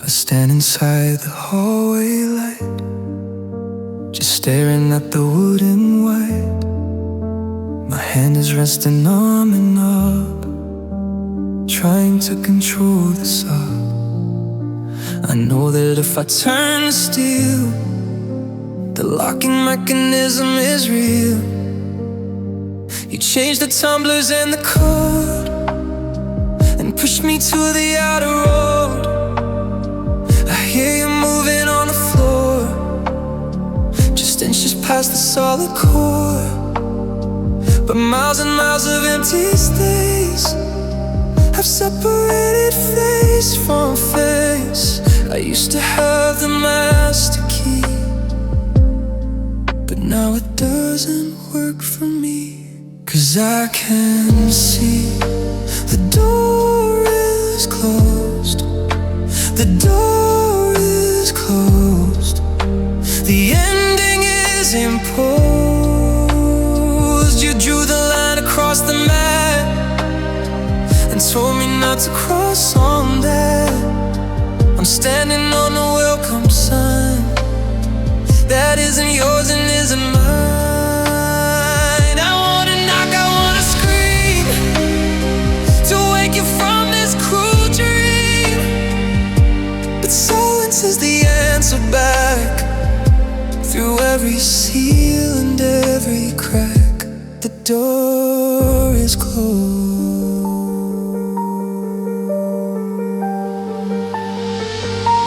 I stand inside the hallway light, just staring at the wooden white. My hand is resting arm in up, trying to control the sob. I know that if I turn to steel, the locking mechanism is real. You change the tumblers and the chord, and push me to the outer road. I hear you moving on the floor, just inches past the solid core. But miles and miles of empty space have separated face from face. I used to have the master key, but now it doesn't work for me. 'Cause I can see the door is closed. The door is closed. The ending is imposed. You drew the line across the map and told me not to cross on that. I'm standing on the welcome sign that isn't yours and isn't mine. I wanna knock, I wanna scream to wake you from this cruel dream, but silence is the answer back. Through every seal and every crack, the door is closed.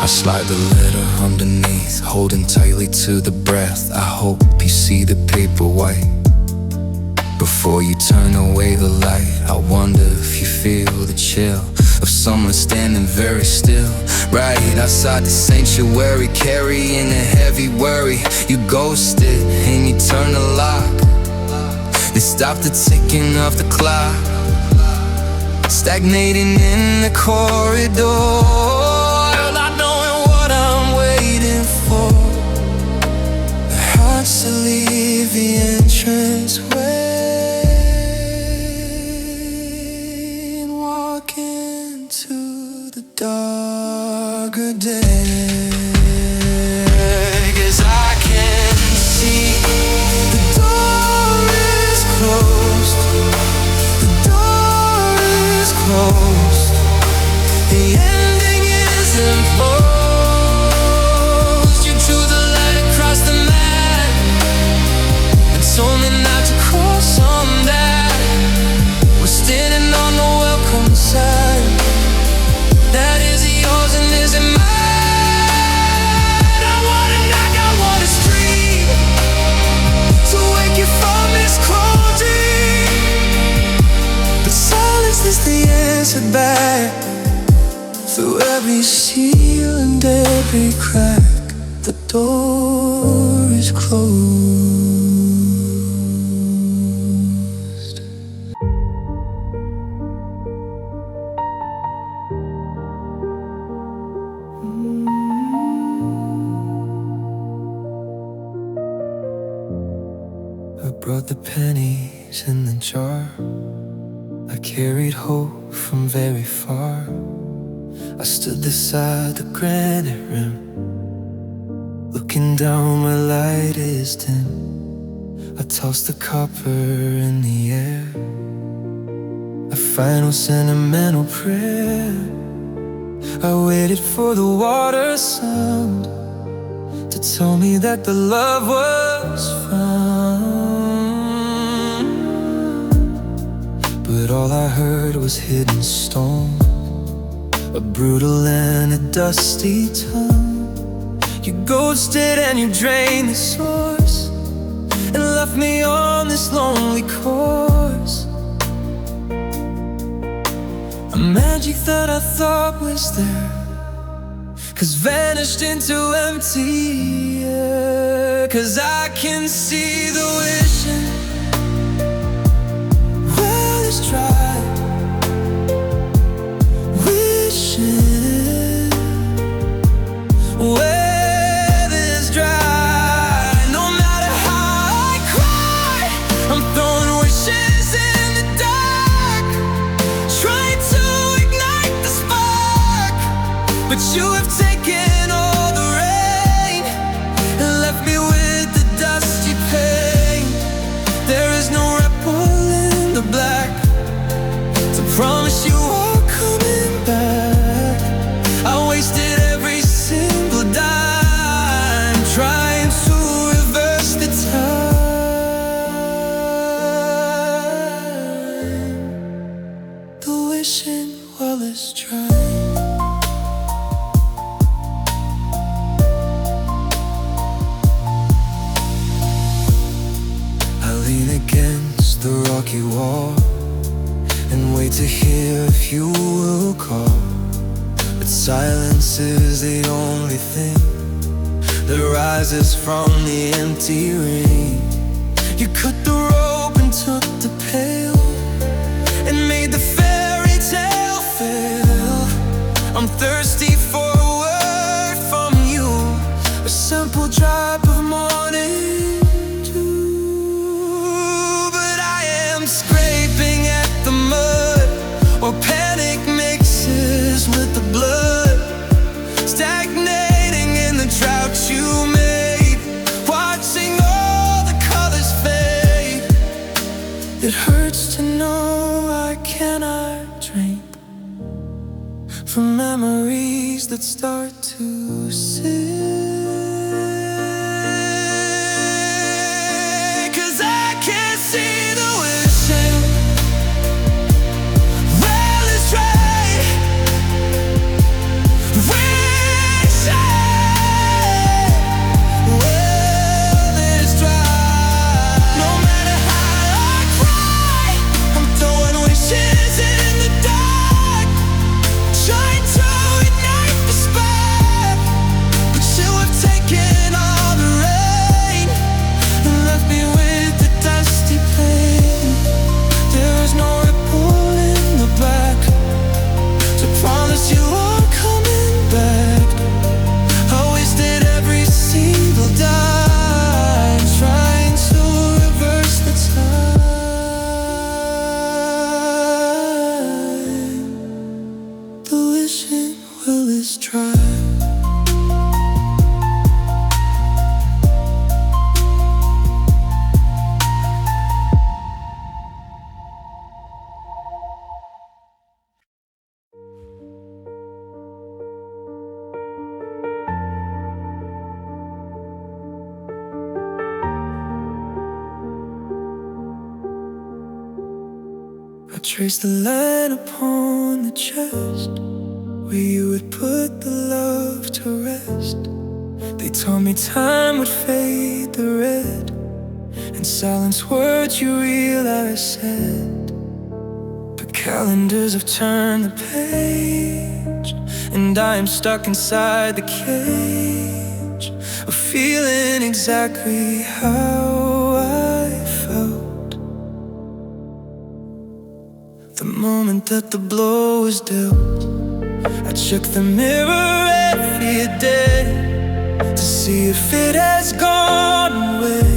I slide the letter underneath, holding tightly to the breath. I hope you see the paper white before you turn away the light. I wonder if you feel the chill of someone standing very still, right outside the sanctuary, carrying a heavy worry. You ghosted and you turn the lock. They stop the ticking of the clock, stagnating in the corridor, not knowing what I'm waiting for. The hearts to leave the entrance way and walk into the darker day. 'Cause I can see the door is closed. The door is closed. The ending is imposed. You drew the line across the map and told me not to cross on that. We're standing on the welcome sign that isn't yours and isn't mine. I wanna knock, I wanna scream to wake you from this cold dream, but silence is the answer back. Through every seal and every crack, the door is closed. I brought the pennies in the jar. I carried hope from very far. I stood beside the granite rim, looking down where light is dim. I tossed the copper in the air, a final sentimental prayer. I waited for the water sound to tell me that the love was found, but all I heard was hidden stone, a brutal and a dusty tongue. You ghosted and you drained the source and left me on this lonely course. A magic that I thought was there, 'cause vanished into empty air. 'Cause I can see the wishing well is dry, wishing well is dry. No matter how I cry, I'm throwing wishes in the dark, trying to ignite the spark, but you have taken to hear if you will call, but silence is the only thing that rises from the empty ring. You cut the rope and took the pail and made the fairy tale fail. I'm thirsty for a word from you, a simple drop of morning dew. But I am scraping at the mud, or panic mixes with the blood, stagnating in the drought you made, watching all the colors fade. It hurts to know I cannot drink from memories that start to sink. 'Cause I can't see the wishing well is dry, wishing well is dry. No matter how I cry, I'm throwing wishes in the dark, trying to ignite the spark. But you have taken all the rain and left me with the dusty pain. There is no ripple in the back to promise you are coming back. I wasted every single dime trying to reverse the time. The wishing well is dry. I traced the line upon the chest where you would put the love to rest. They told me time would fade the red, and silence words you realize said. But calendars have turned the page, and I am stuck inside the cage of feeling exactly how I felt the moment that the blow was dealt. I check the mirror every day to see if it has gone away,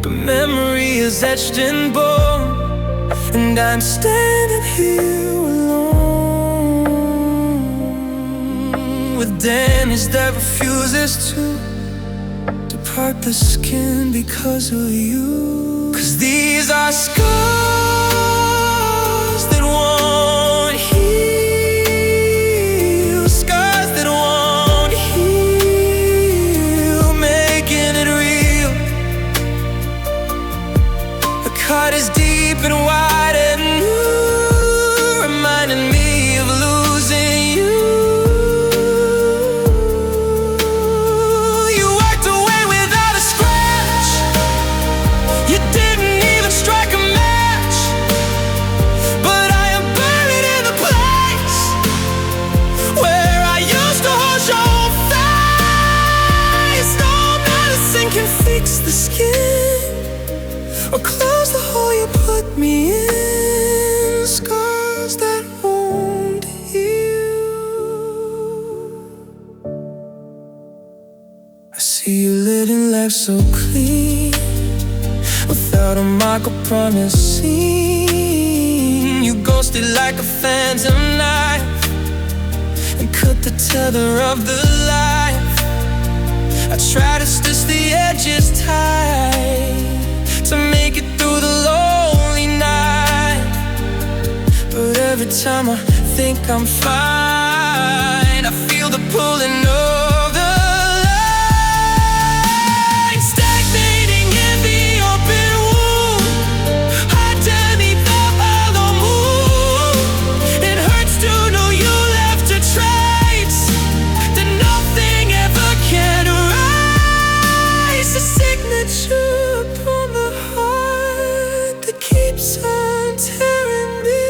but memory is etched in bone, and I'm standing here alone with damage that refuses to depart the skin because of you. 'Cause these are scars that won't heal, scars that won't heal, making it real. The cut is deep and wide and new, reminding me of losing you. You walked away without a scratch, you didn't even strike a match, but I am buried in the place where I used to hold your face. No medicine can fix the skin or close the hole you put me in. Scars that won't heal. I see you living life so clean, without a mark or promise seen. You ghosted like a phantom knife and cut the tether of the life. I try to stitch the edges tight to make it through the lonely night, but every time I think I'm fine, I feel the pulling of the line, stagnating in the open wound, underneath the hollow moon. It hurts to know you left a trace that nothing ever can erase. A signature upon the heart that keeps on tearing me.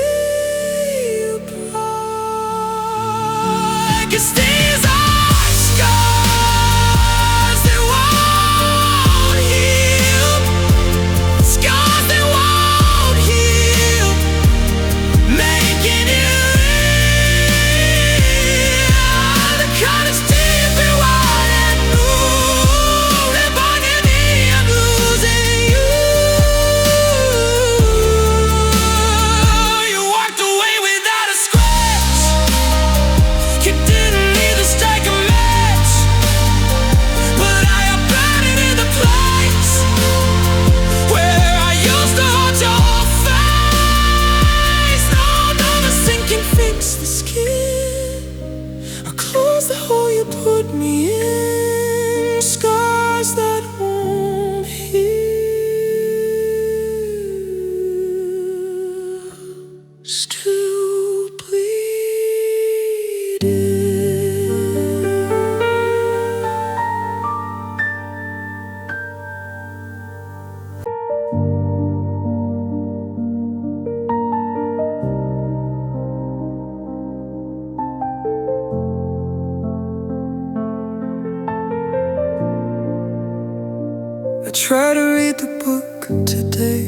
try to read the book today,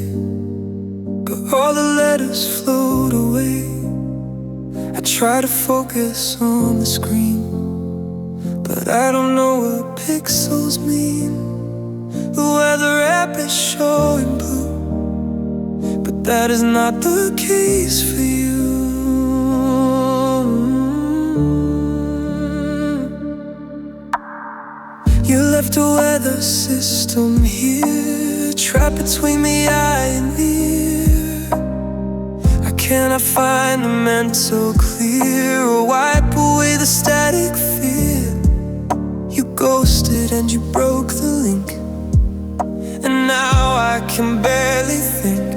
but all the letters float away. I try to focus on the screen, but I don't know what pixels mean. The weather app is showing blue, but that is not the case for you. You left a weather system here, trapped between the eye and ear. I cannot find the mental clear, or wipe away the static fear. You ghosted and you broke the link, and now I can barely think.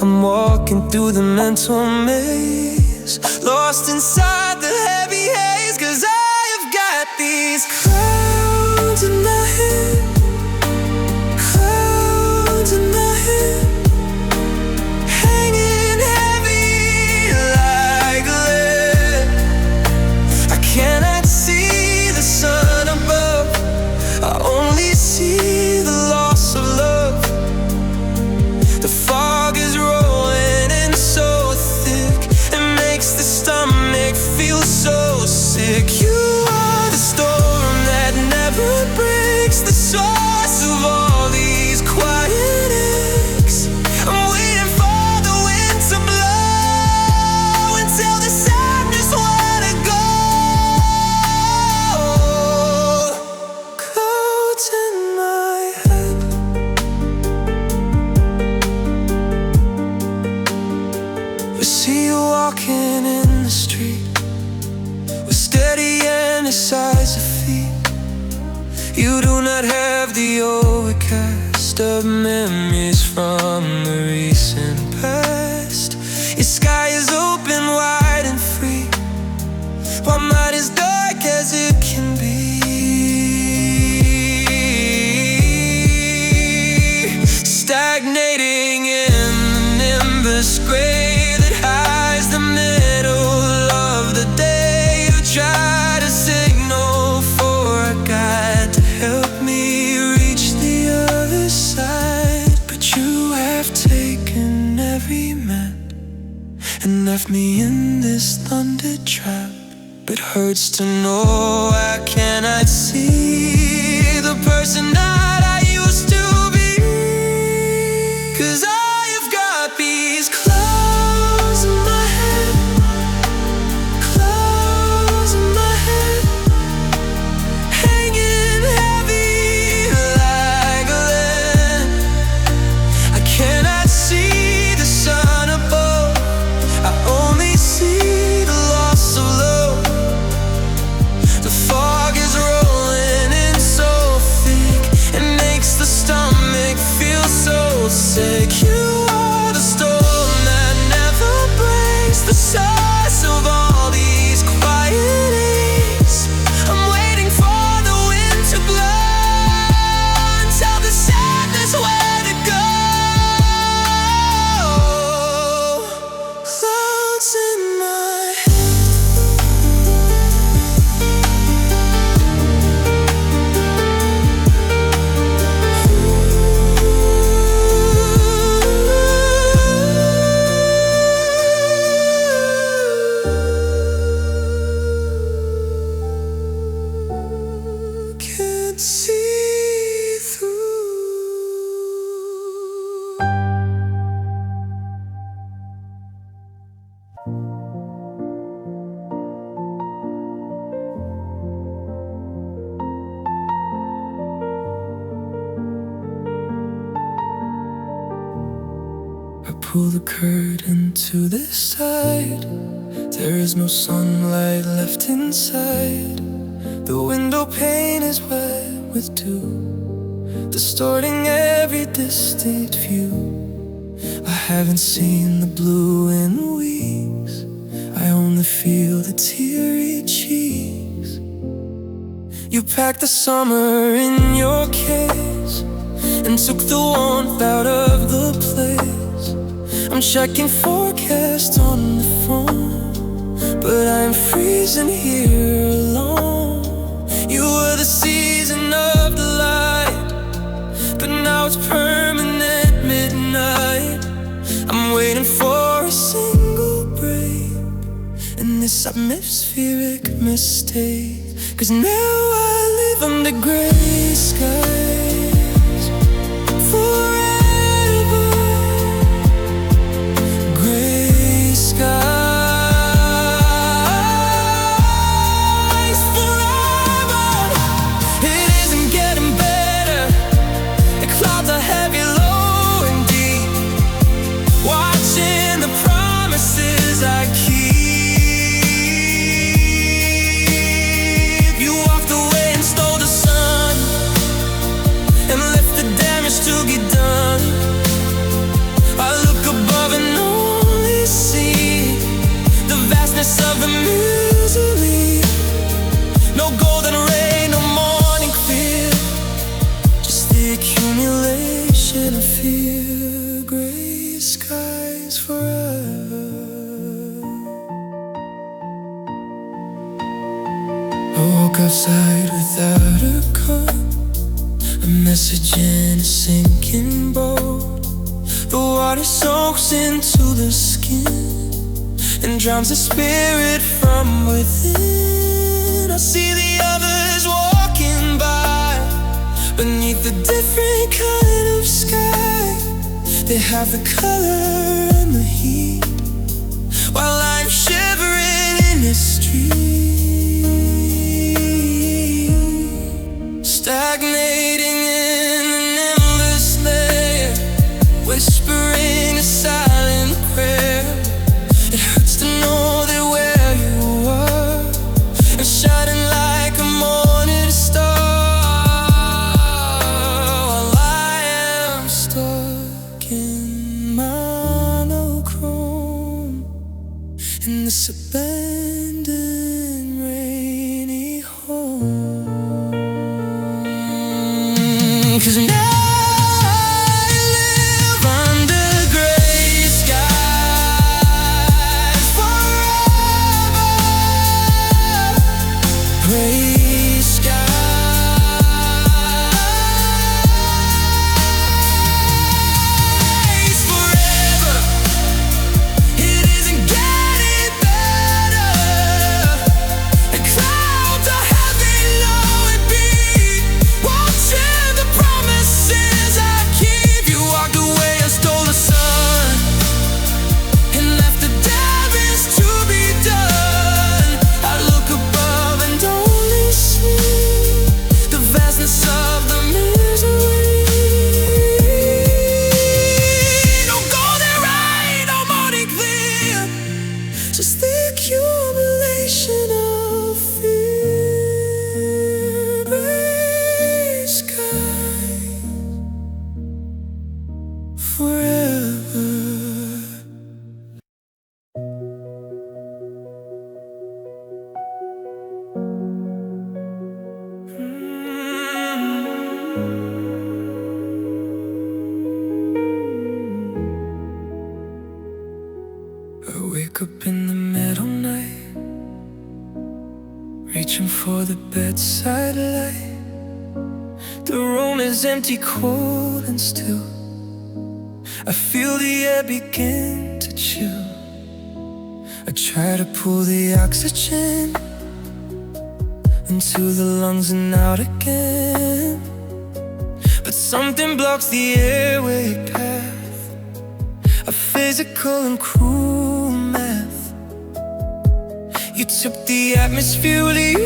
I'm walking through the mental maze, lost inside the heavy haze. 'Cause I have got these clouds in my head, clouds in my head, hanging heavy like lead. I cannot see the sun above, I only see the loss of love. The fog is rolling in so thick, it makes the stomach feel so sick. You are the storm that never breaks, the source of all these quiet aches. I'm waiting for the wind to blow and tell the sadness where to go. Clouds in my head, we see you walking in the street with steady and decisive feet. You do not have the overcast of memories from the recent past. Your sky is open wide and free, while mine is dark as it can be. Stagnating in the nimbus gray that hides the middle of the day. You try to signal for a guide to help me reach the other side, but you have taken every map and left me in this thunder trap. It hurts to know I cannot see the person that I used to be. 'Cause I have got these clouds in my head, clouds in my head, hanging heavy like lead. I cannot see the sun above, I only see the loss of love. The fog is rolling in so thick, it makes the stomach feel so sick. You are the storm that never breaks, the source of all these quiet aches. I'm waiting for the wind to blow and tell the sadness where to go. Clouds in my head, can't see through. I pull the curtain to this side, there is no sunlight left inside. The window pane is wet with dew, distorting every distant view. I haven't seen the blue in weeks, I only feel the teary cheeks. You packed the summer in your case and took the warmth out of the place. I'm checking forecast on the phone, but I'm freezing here alone. You were the season of the light, but mistake. 'Cause now I live under gray skies forever. Gray skies forever. It isn't getting better. The clouds are heavy, low and deep, watching the promises I keep. To get done, I look above and only see the vastness of the misery. No golden rain, no morning clear, just the accumulation of fear. Gray skies forever. I woke outside without a car, a message in a sinking boat. The water soaks into the skin and drowns the spirit from within. I see the others walking by beneath a different kind of sky. They have the color and the heat, while I'm shivering in the street, stagnating in an endless layer, whispering a silent prayer. It hurts to know that where you are is shining like a morning star, while I am stuck in monochrome in this abandoned rainy home. 'Cause now I live under gray skies forever. Gray skies forever. It isn't getting better. The clouds are heavy, low and deep, watching the promises I keep. You walked away and stole the sun and left the damage to be done. I look above and only see the vastness of the misery. No golden rain, no morning clear, just the accumulation of fear. Gray sky forever. I wake up in the middle night, reaching for the bedside light. The room is empty, cold and still. I feel the air begin to chill. I try to pull the oxygen into the lungs and out again, but something blocks the airway path. A physical and cruel math. You took the atmosphere with you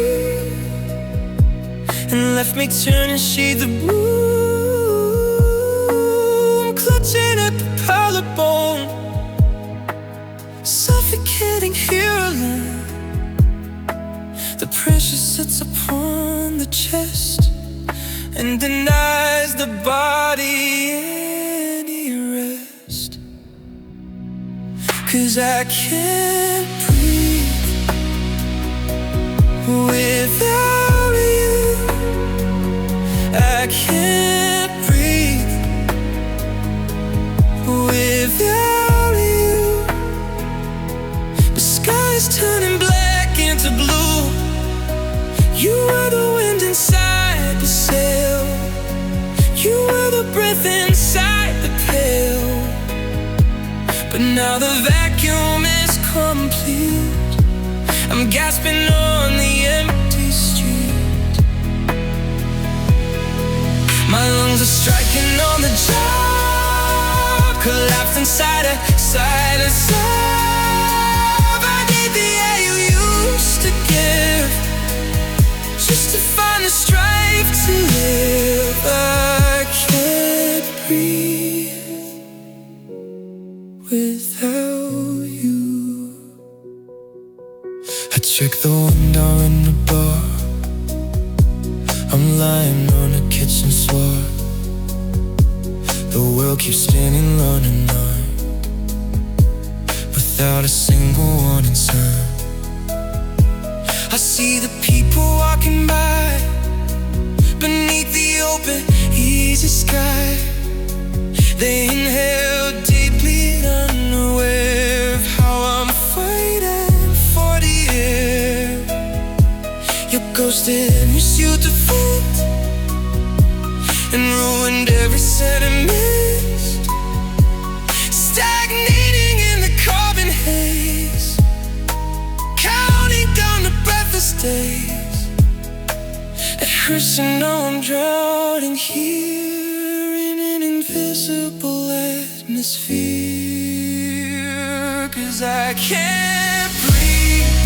and left me turn and shade the bloom, clutching at the collarbone, suffocating here alone. The pressure sits upon the chest and denies the body any rest. 'Cause I can't breathe without you. I can't breathe without you. The sky's turning black into blue. You were the wind inside the sail. You were the breath inside the pail. But now the vacuum is complete. I'm gasping on the empty street. My lungs are striking on the job, collapsed inside a silence of I need the air you used to give, just to find the strength to live. I can't breathe without you. I check the window in the bar. I'm lying on a kitchen sward. The world keeps spinning, running on, without a single warning sign. I see the people walking by beneath the open, easy sky. They inhale deeply, unaware of how I'm fighting for the air. Your ghost did misuse the food and ruined every sentiment, stagnating in the carbon haze, counting down the breathless days. It hurts to know I'm drowning here in an invisible atmosphere, 'cause I can't breathe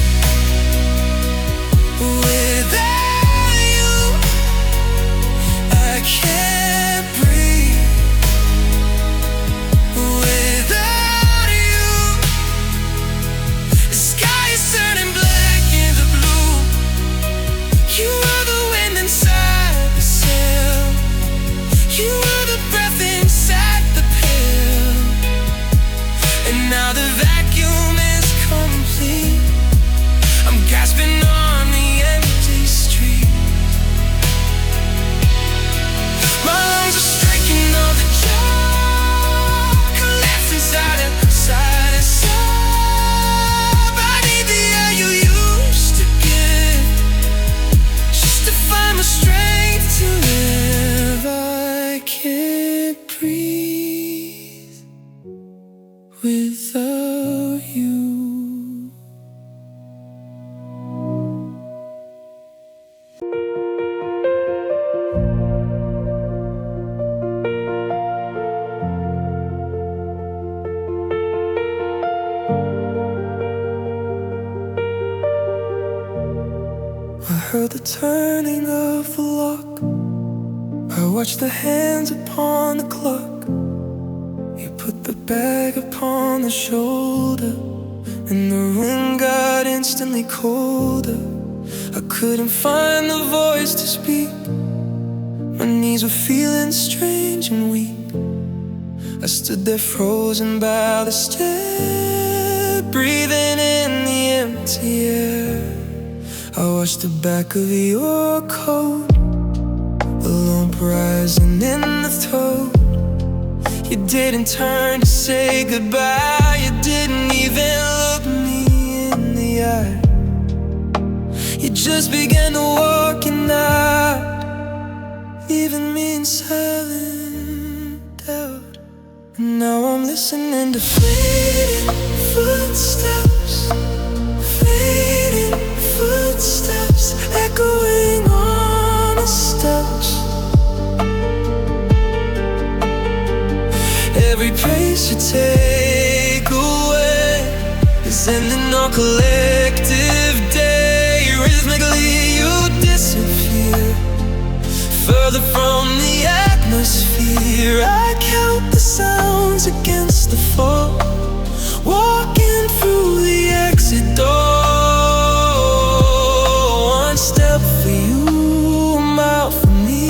without you. I can't breathe without you. The sky is turning black in the blue. You are the wind inside the sail. You are the breath inside the pill. And now the vacuum is complete. I'm gasping on the empty street. My lungs are striking on the job, collapse inside a silence of I need the air you used to give, just to find the strength to live. I can't breathe without you. I heard the turning of the lock. I watched the hands upon the clock. You put the bag upon the shoulder, and the room got instantly colder. I couldn't find the voice to speak. My knees were feeling strange and weak. I stood there frozen by the stair, breathing in the empty air. I watched the back of your coat, the lump rising in the throat. You didn't turn to say goodbye. You didn't even look me in the eye. You just began to walk out, leaving me in silent doubt. And now I'm listening to fading footsteps, fading footsteps, echoing on the steps. Every pace you take away is ending our collective day. Rhythmically you disappear, further from the atmosphere. I count the sounds against the floor, walking through the exit door. One step for you, a mile for me,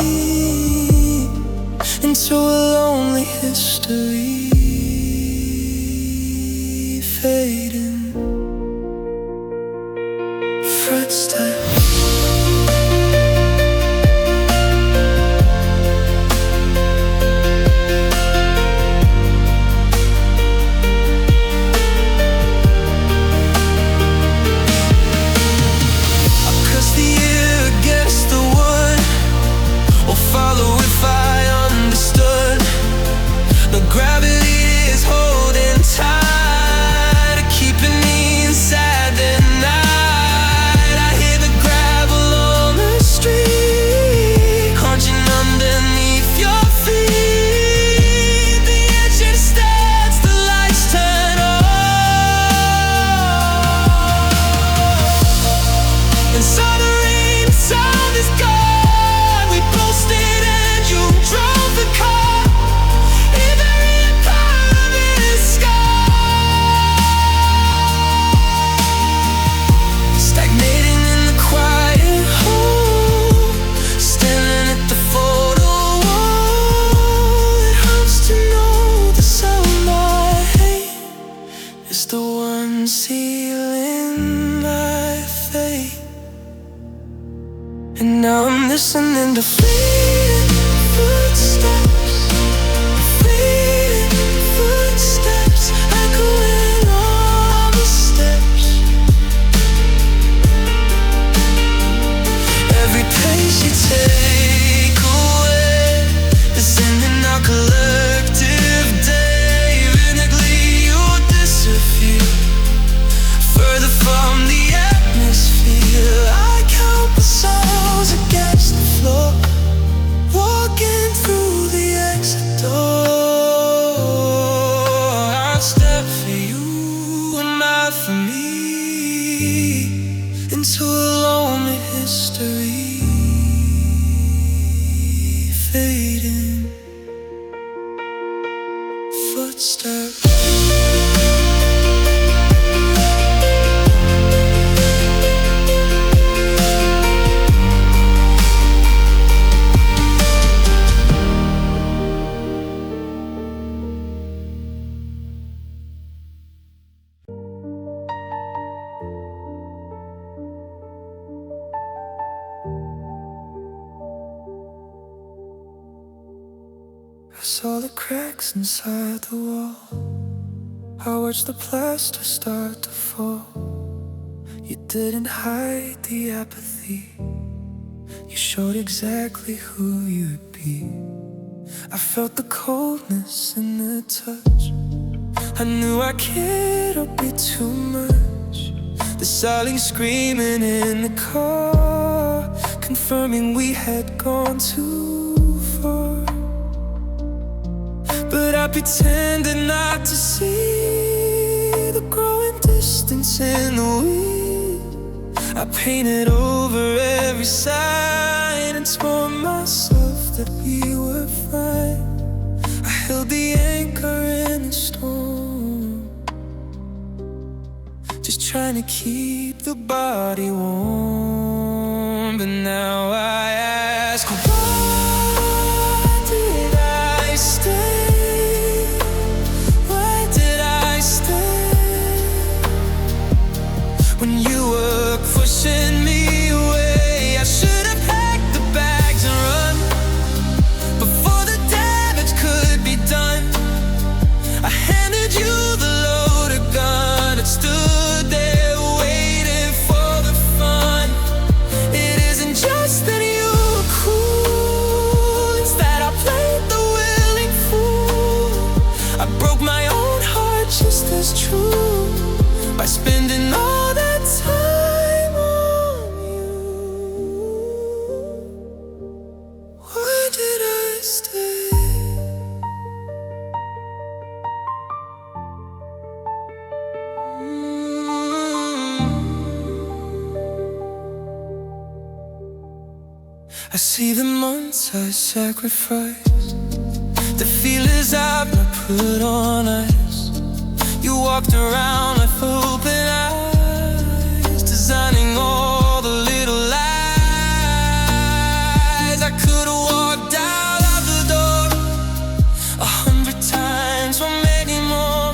into a lonely history, fading And now I'm listening to fleeting footsteps, fleeting footsteps, echoing all the steps. Every pace you take away is sending our collective day. Eventually you'll disappear further from the atmosphere. I count the souls against the floor, walking through the exit door. I'll step for you and not for me, into a lonely history, fading footsteps. I saw the cracks inside the wall. I watched the plaster start to fall. You didn't hide the apathy, you showed exactly who you'd be. I felt the coldness in the touch. I knew I cared a bit too much. The silence screaming in the car, confirming we had gone too far. But I pretended not to see the growing distance in the weed. I painted over every sign and told myself that we were fine. I held the anchor in the storm, just trying to keep the body warm. But now I ask, why did I stay? When you were pushing me away, I should have packed the bags and run before the damage could be done. I handed you the loaded gun and stood there waiting for the fun. It isn't just that you were cool, it's that I played the willing fool. I broke my own heart just as true by spending all that time on you. Why did I stay? I see the months I sacrificed, the feelers I've not put on ice. You walked around with open eyes, designing all the little lies. I could've walked out of the door 100 times or maybe more,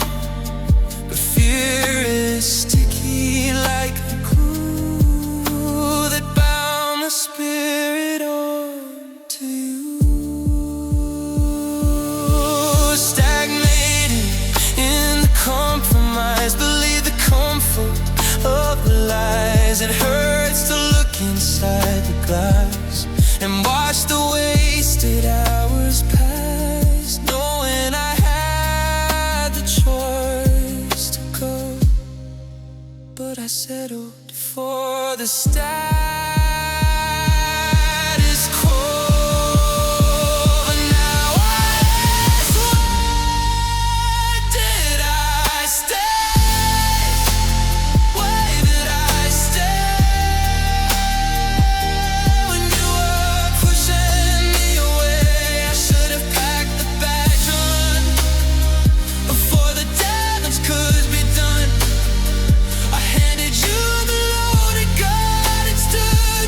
but fear is sticky like a glue that bound the spirit onto you. Stagnated in the compromise, believe the comfort of the lies. It hurts to look inside the glass and watch the wasted hours pass, knowing I had the choice to go, but I settled for the status quo. Could be done. I handed you the loaded gun and stood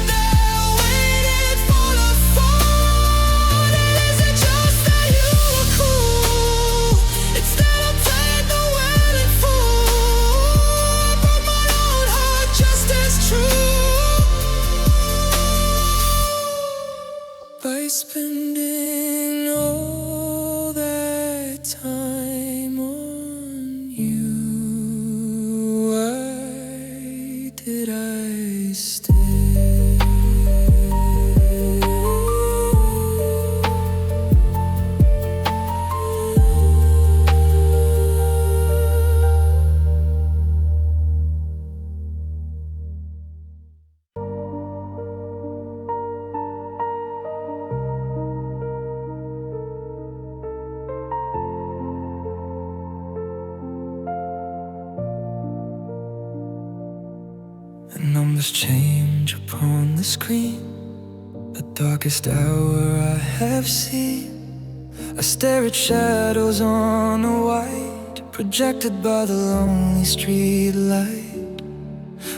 by spending all that time on you. Why did I stay? The numbers change upon the screen, the darkest hour I have seen. I stare at shadows on the white, projected by the lonely street light.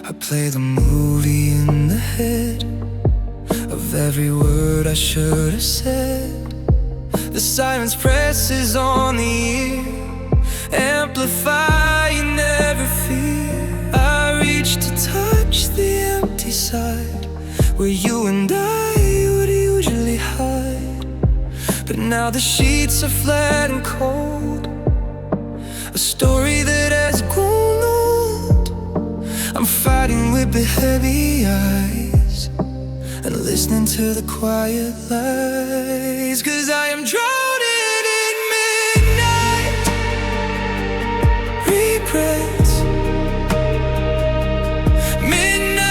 I play the movie in the head of every word I should have said. The silence presses on the ear, amplifying every fear. I reach to touch the empty side where you and I would usually hide. But now the sheets are flat and cold, a story that has grown old. I'm fighting with the heavy eyes and listening to the quiet lies, 'cause I am drowning in midnight regrets. Midnight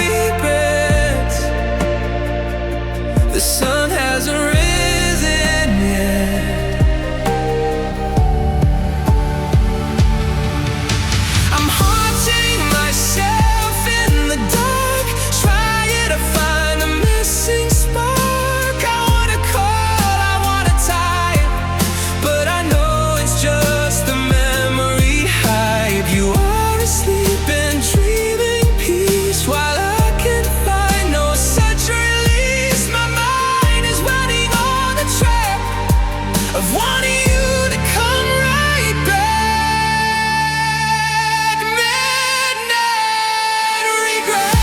regrets. The sun hasn't risen yet. I'm haunting myself in the dark, trying to find a missing spark. I wanna call, I wanna type, but I know it's just a memory hype. You are asleep and dreaming peace while I can find no such release. My mind is running on the track of wanting you to come right back. Midnight regret.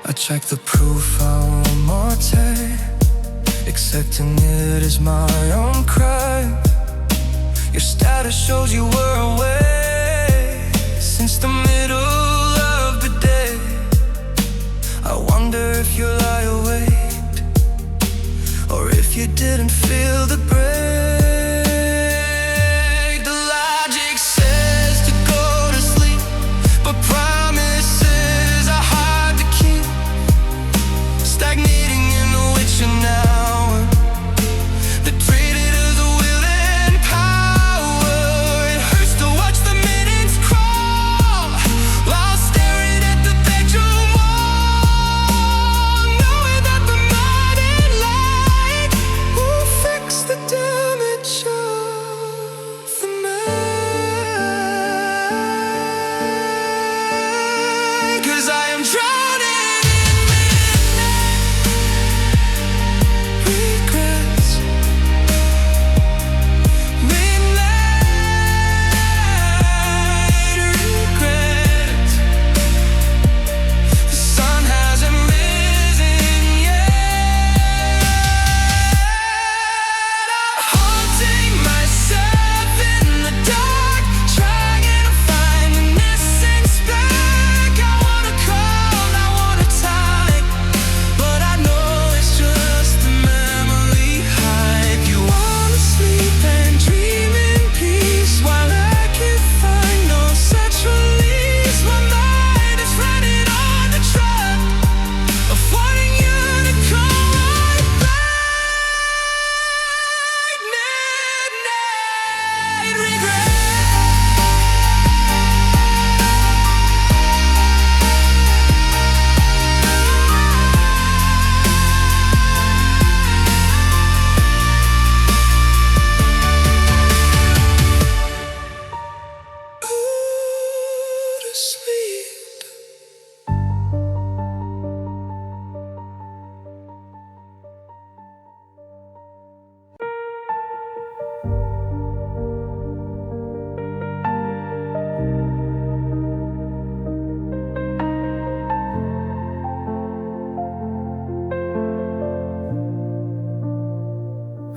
I check the proof one more time, accepting it as my own crime. Your status shows you were away since the middle of the day. I wonder if you lie awake or if you didn't feel the break. The logic says to go to sleep, but promises are hard to keep. Stagnating in the witching hour, the traded of the will and power. It hurts to watch the minutes crawl while staring at the bedroom wall, knowing that the mind and light will fix the day.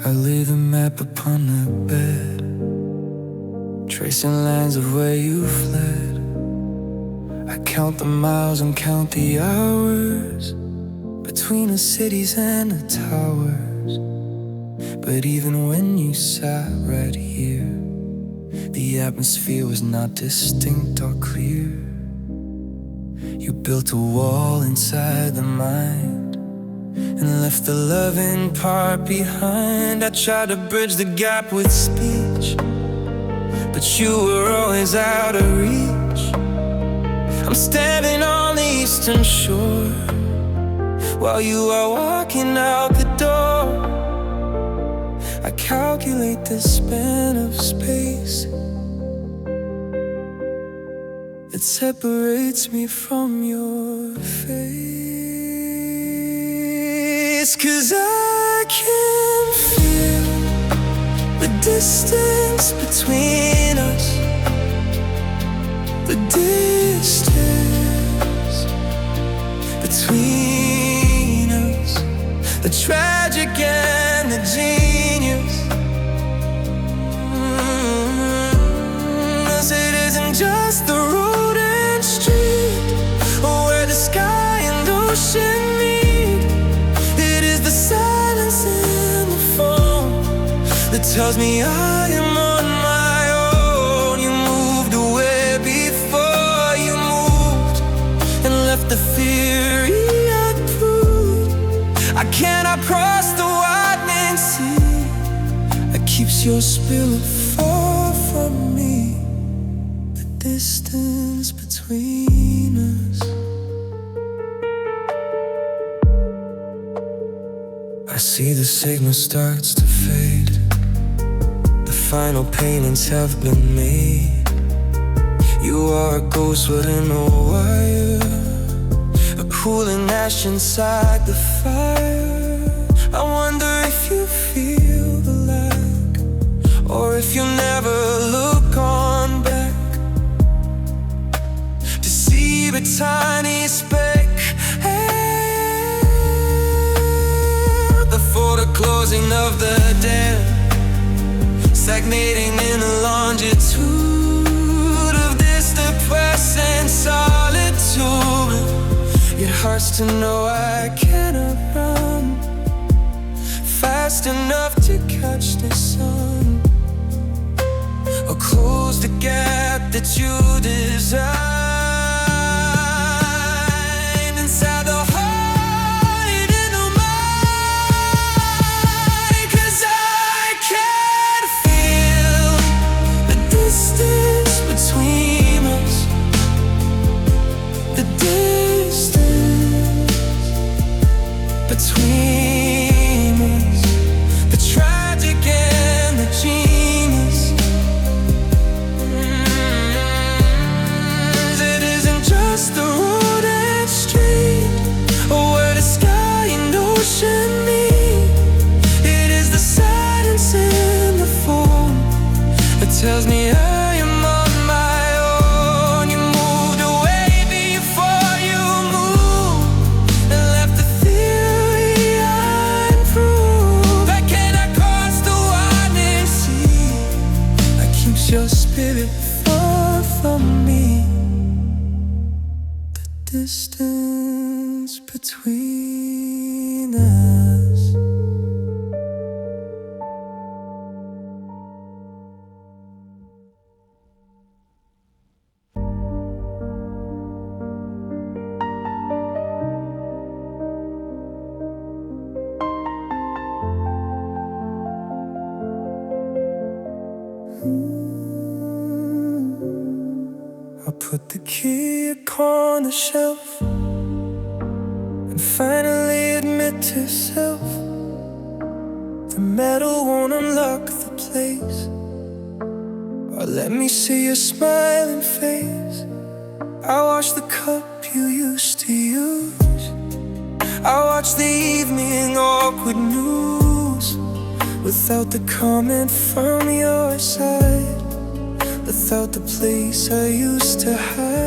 I lay the map upon the bed, tracing lines of where you fled. I count the miles and count the hours between the cities and the towers. But even when you sat right here, the atmosphere was not distinct or clear. You built a wall inside the mind and left the loving part behind. I tried to bridge the gap with speech, but you were always out of reach. I'm standing on the eastern shore while you are walking out the door. I calculate the span of space that separates me from your face. 'Cause I can feel the distance between us, the distance between us, the tragic and the genius. 'Cause it isn't just the road and street where the sky and ocean meet. It is the silence in the phone that tells me I am on my own. You moved away before you moved and left the theory unproved. I cannot cross the widening sea that keeps your spirit far from me. The distance between us. I see the signal starts to fade. The final paintings have been made. You are a ghost within a wire, a cooling ash inside the fire. I wonder if you feel the lack, or if you never look on back to see the tiny speck before the closing of the dam, stagnating in a longitude of this depressing solitude. It hurts to know I cannot run fast enough to catch the sun, or close the gap that you designed inside the heart and in the mind. 'Cause I can feel the distance between us, the distance between us, the tragic and the genius. It isn't just the road and street where the sky and ocean meet. It is the silence in the phone that tells me I am on my own. You moved away before you moved and left the theory unproved. I cannot cross the widening sea that keeps your spirit far from me. The distance between us. I put the key upon the shelf and finally admit to self the metal won't unlock the place, or let me see your smiling face. I watch the cup you used to use. I watch the evening awkward news without the comment from your side, without the place I used to hide.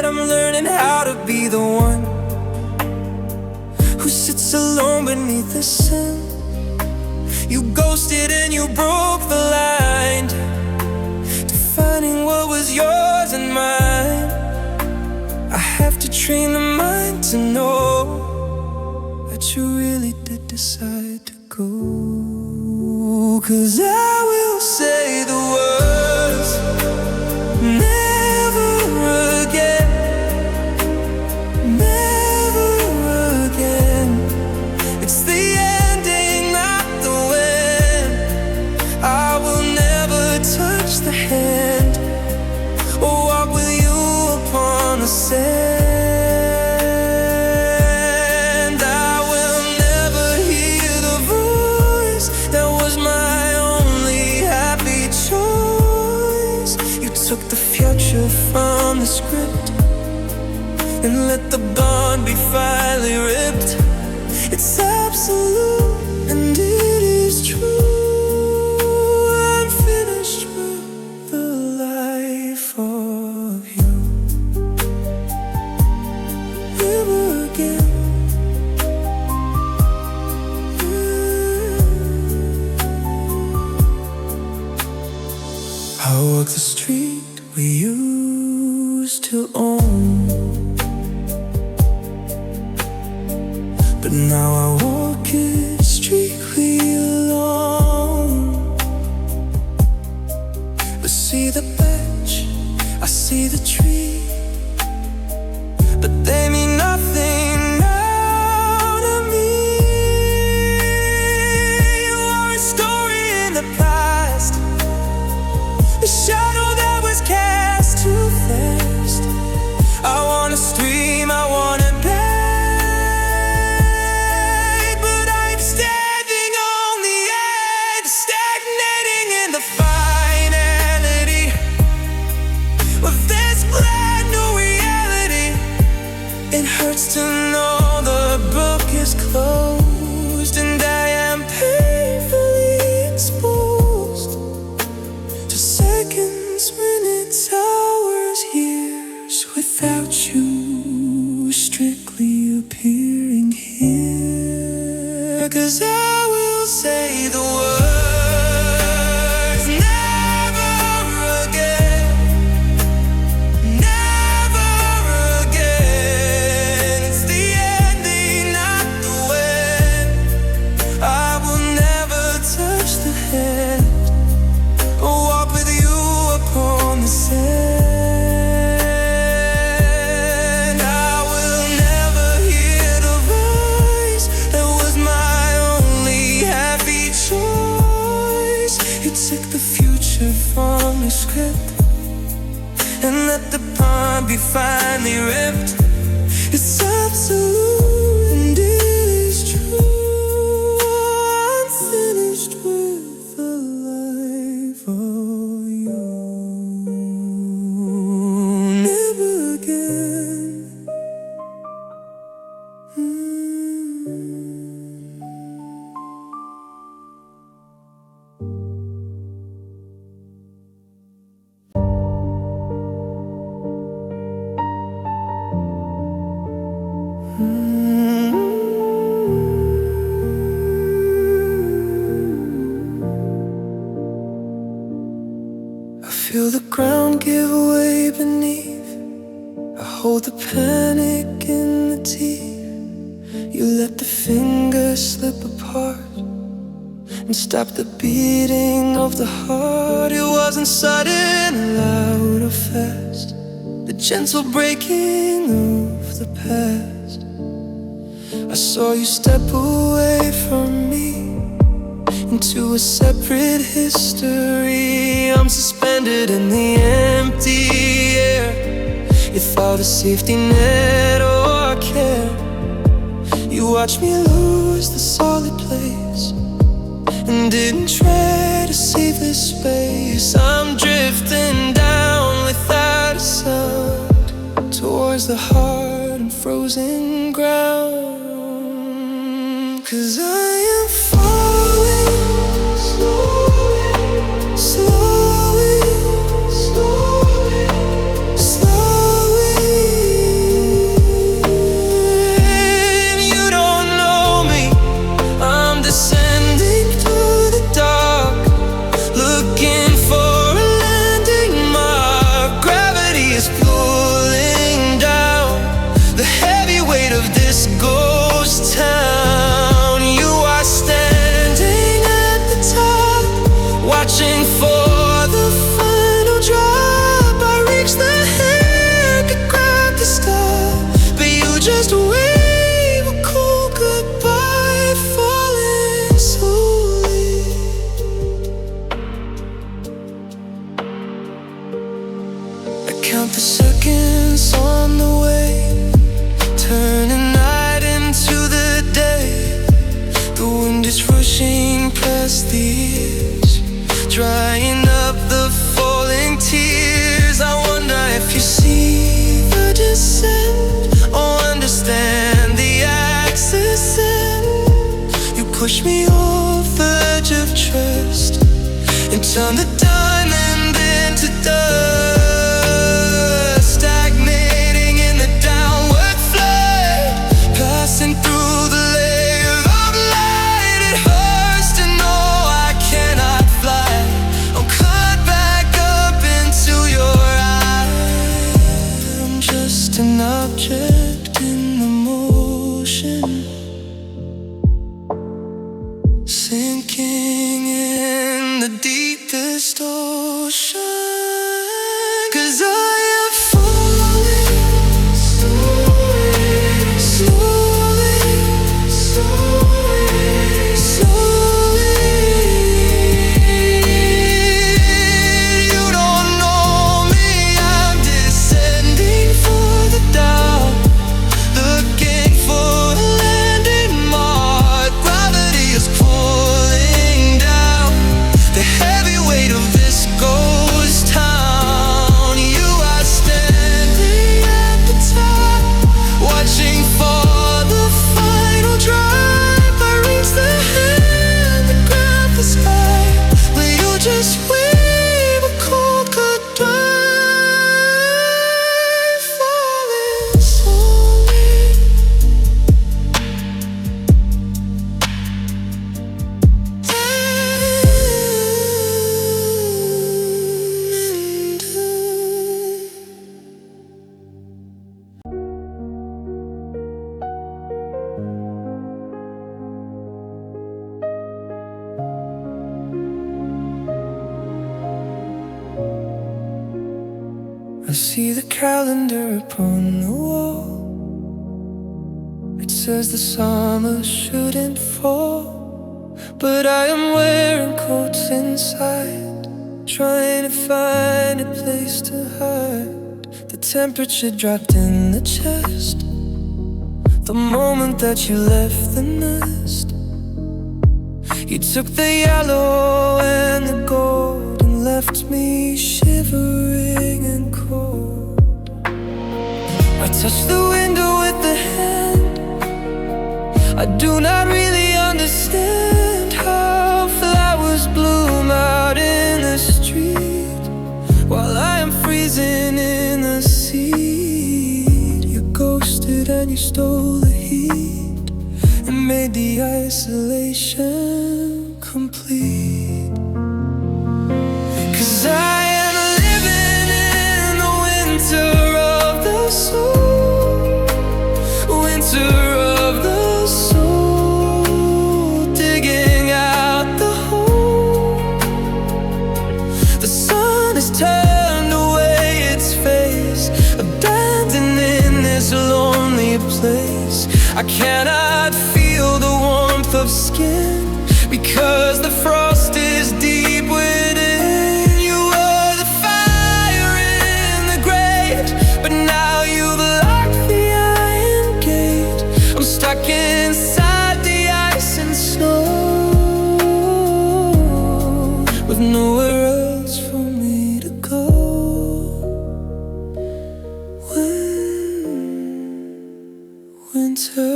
I'm learning how to be the one who sits alone beneath the sun. You ghosted and you broke the line, defining what was yours and mine. I have to train the mind to know that you really did decide to go. 'Cause I will say the words, never again, never again. It's the ending, not the win. I will never touch the hand or walk with you upon the sand. I will never hear the voice that was my only happy choice. You took the future from the script and let the bond be finally ripped. It's absolute and it is true. I'm finished with the life of you. Never again. I walk the street we used to own, but now I walk it strictly alone. I see the bench, I see the tree, but they mean nothing now to me. You are a story in the past, a shadow that was cast too fast. I wanna stream, I wanna beg, but I'm standing on the edge, stagnating in the finality of this brand new reality. It hurts to know the book is closed, and I am painfully exposed to seconds, minutes, hours, years without you strictly appearing here. 'Cause I will say the words, never again, never again. It's the ending, not the win. I will never touch the hand or walk with you upon the sand. I will never hear the voice that was my only happy choice. You took the future from the script and let the bond be finally ripped. It's absolute and it is true. I'm finished with the life of you. Never again. I feel the ground give way beneath. I hold the panic in the teeth. You let the fingers slip apart and stop the beating of the heart. It wasn't sudden, loud or fast, the gentle breaking of the past. I saw you step away from me into a separate history. I'm suspended in the empty air. You thought a safety net or care. You watched me lose the solid place and didn't try to save this space. I'm drifting down without a sound towards the hard and frozen ground. 'Cause I am falling slowly, slowly, slowly, slowly. And you don't know push me off the edge of trust and turn the diamond into dust, stagnating in the downward flood, passing through the layer of light. It hurts to know I cannot fly. I'm cut back up into your eyes. I'm just an object in the motion, sinking in the deepest ocean. 'Cause I am falling slowly, slowly, slowly, slowly. You don't know me, I'm descending for the down, looking for a landing mark. Gravity is pulling down the heavy weight of this ghost town. You are standing at the top, watching for the final drive. I reach the hand that grabbed the sky. Will you just wave a cold goodbye? Falling slowly, I see the calendar upon the wall. It says the summer shouldn't fall, but I am wearing coats inside, trying to find a place to hide. The temperature dropped in the chest the moment that you left the nest. You took the yellow and the gold and left me shivering and cold. I touched the window with the hand. I do not really understand how flowers bloom out in the street while I am freezing in the seat. You ghosted and you stole the heat and made the isolation complete. 'Cause I am living in the winter of the soul, winter of the soul, digging out the hole. The sun has turned away its face, abandoning this lonely place. I cannot feel the warmth of skin because the frost is deep within. You were the fire in the grate, but now you've locked the iron gate. I'm stuck inside the ice and snow with nowhere else for me to go. Winter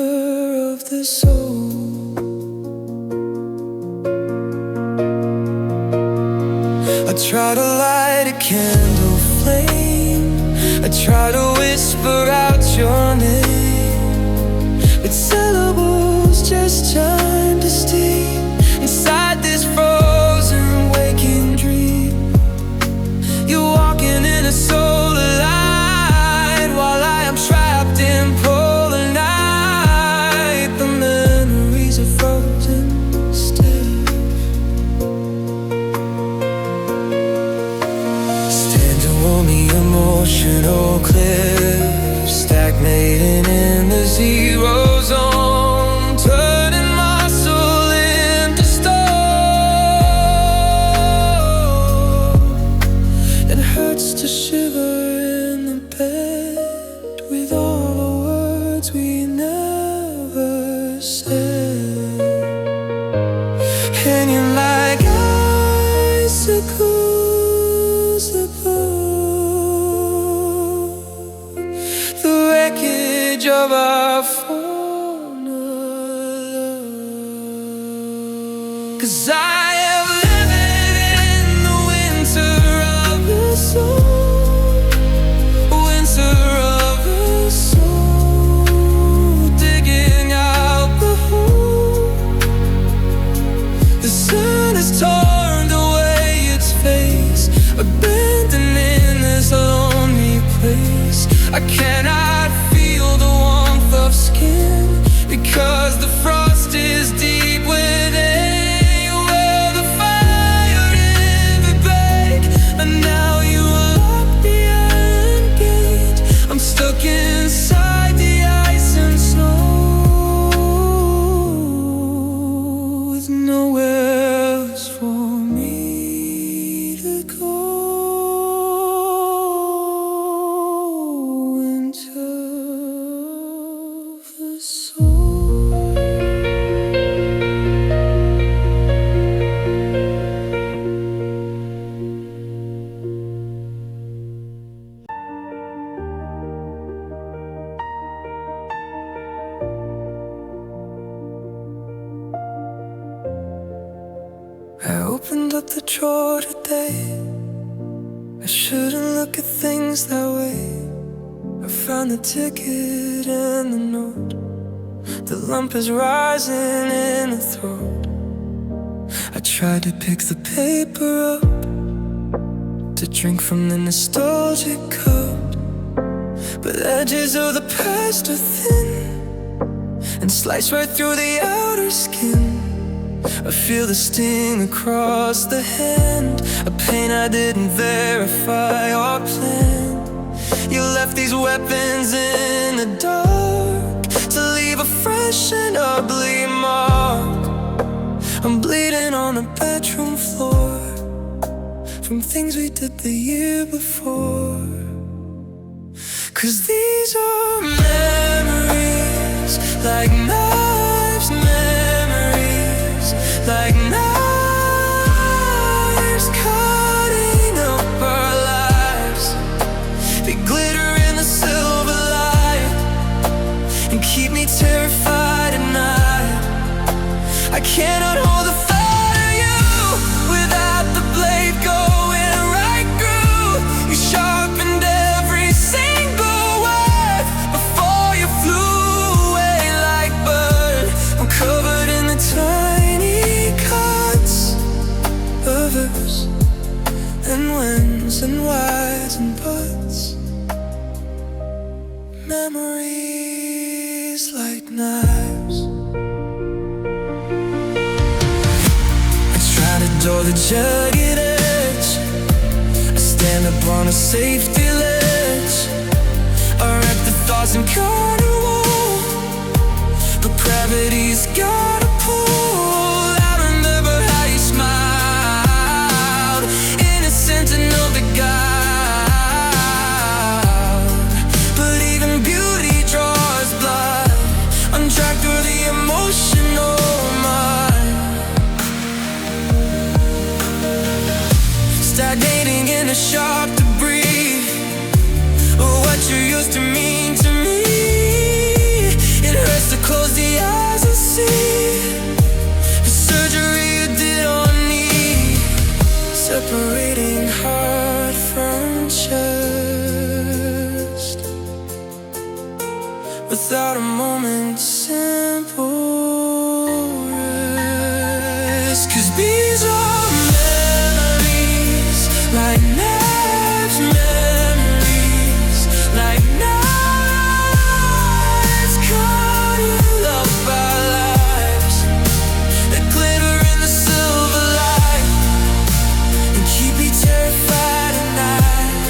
of the soul. I try to light a candle flame, I try to whisper out your name, but syllables just chime to steam inside this frozen waking dream. You're walking in a solar light while I am trapped in polar night. The memories are frozen still. Standing on the emotional cliff, stagnating in the zero zone, turning my soul into stone. It hurts to shiver in the bed with all the words we never said. And you're like icicles above the wreckage of our former love. 'Cause I am living in the winter of the soul, winter of the soul, digging out the hole. The sun has turned away its face, abandoning this lonely place. I cannot feel the warmth of skin, because the frost is deep within. You were the fire in the bag, and now you lock the iron gate. I'm stuck inside the ice and snow, with nowhere else for me to go. Winter of the soul. I opened up the drawer today. I shouldn't look at things that way. I found the ticket and the note. The lump is rising in the throat. I tried to pick the paper up to drink from the nostalgic cup, but the edges of the past are thin and slice right through the outer skin. I feel the sting across the hand, a pain I didn't verify or plan. You left these weapons in the dark to leave a fresh and ugly mark. I'm bleeding on the bedroom floor from things we did the year before. 'Cause these are memories, like knives, memories, like knives cutting up our lives. They glitter in the silver light and keep me terrified at night. I cannot hold the thought of you without the blade going right through. You sharpened every single word before you flew away like bird. I'm covered in the tiny cuts of ifs and whens and whys and buts. Memories like knives. I try to dull the jagged edge. I stand up on a safety ledge. I wrap the thoughts in carnival, but gravity's got a pull. I remember how you smiled, innocent and no beguiled. But even beauty draws blood. I'm dragged through the emotional mud, stagnating in a sharp debris of what you used to mean to me. It hurts to close the eyes and see the surgery you did on me, separating heart from chest without a moment's simple rest. 'Cause these are memories, like knives, memories, like knives cutting up our lives. That glitter in the silver light and keep me terrified at night.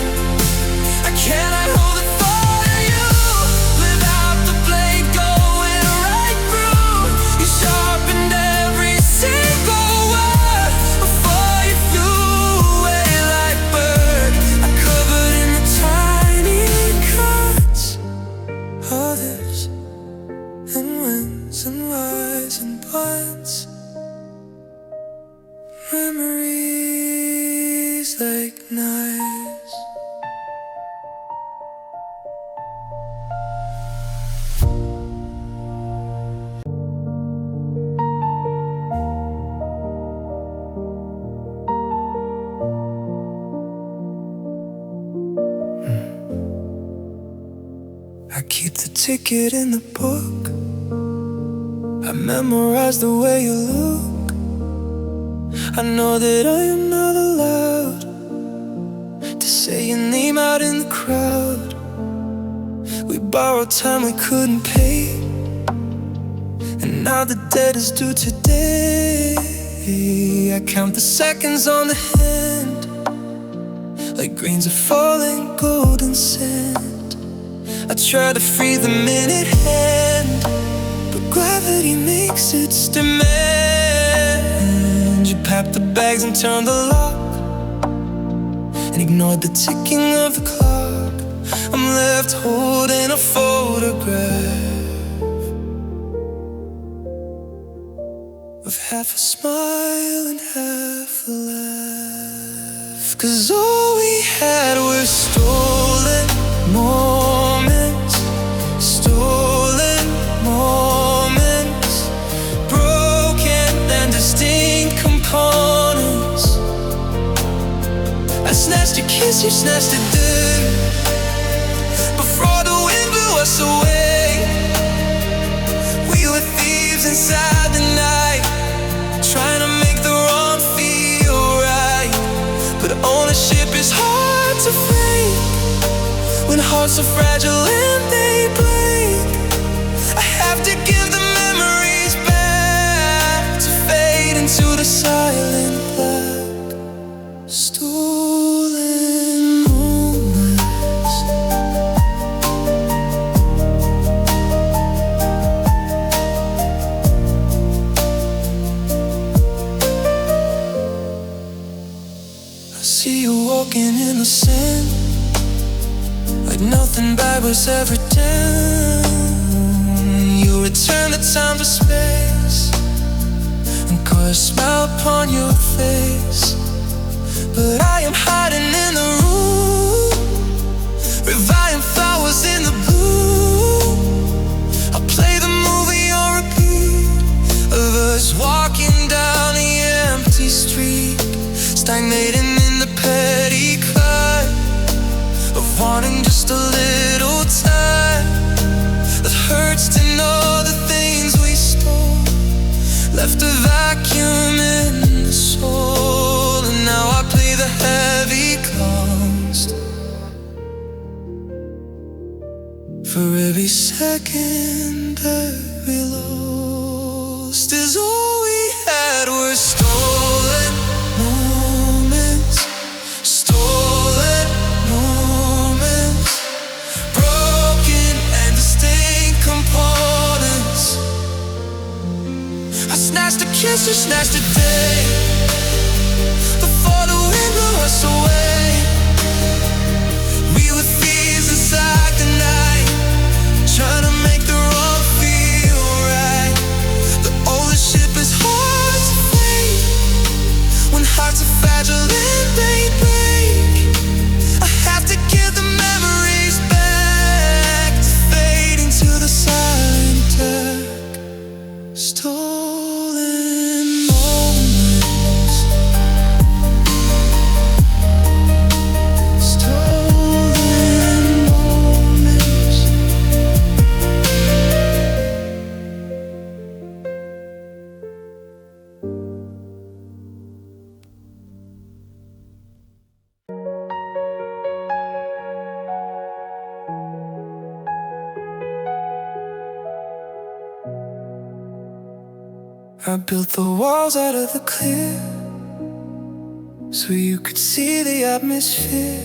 I cannot hold the thought of you without the blade going right through. You sharpened every single word before you flew away like bird. I covered in the tiny cuts of ifs and whens and whys and buts. Memories like knives. ticket in the book. I memorized the way you look. I know that I am not allowed to say your name out in the crowd. We borrowed time we couldn't pay, and now the debt is due today. I count the seconds on the hand, like grains of falling golden sand. I try to free the minute hand, but gravity makes its demand. You packed the bags and turned the lock, and ignored the ticking of the clock. I'm left holding a photograph of half a smile and half a laugh. 'Cause all we had were stolen moments, stolen moments, broken and distinct components. I snatched your kiss, you snatched a day, before the wind blew us away. We were thieves inside the night, trying to make the wrong feel right. But ownership is hard to break when hearts are fragile and they break. I have to give the memories back to fade into the silent black. Stolen moments. I see you walking in the sand, like nothing bad was ever done. You return the time to space and cause a smile upon your face. But I am hiding in the room, reviving flowers in the blue. I'll play the movie on repeat of us walking down the empty street, stagnating in the petty cut of wanting just a little time. That hurts to know the things we stole left a vacuum in the soul. And now I play the heavy cost for every second that we lost. Is all we had were stolen moments, stolen moments, broken and distinct components. I snatched a kiss, you snatched a day, before the wind blew us away. We were thieves inside the night, trying to make the wrong feel right. The ownership is hard to fake when hearts are fragile and they break. I have to give the memories back to fade into the silent dark. Stolen moments, stolen moments. I built the walls out of the clear so you could see the atmosphere.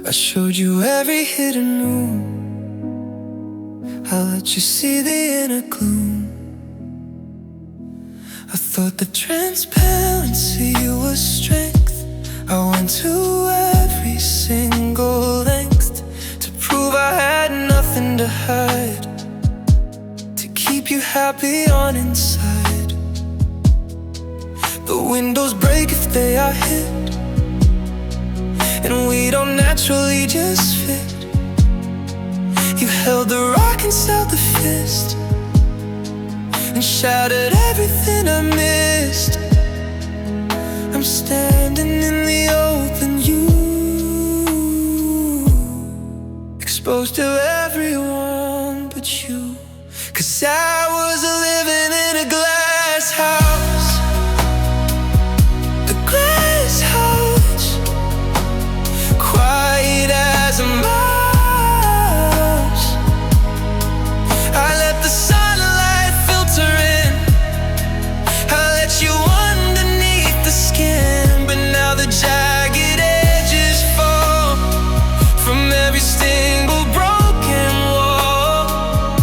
I showed you every hidden room, I let you see the inner gloom. I thought that transparency was strength. I went to every single length to prove I had nothing to hide, keep you happy on inside. The windows break if they are hit, and we don't naturally just fit. You held the rock inside the fist and shattered everything I missed. I'm standing in the open, you exposed to everyone. 'Cause I was living in a glass house. A glass house, quiet as a mouse. I let the sunlight filter in, I let you underneath the skin. But now the jagged edges fall from every single broken wall.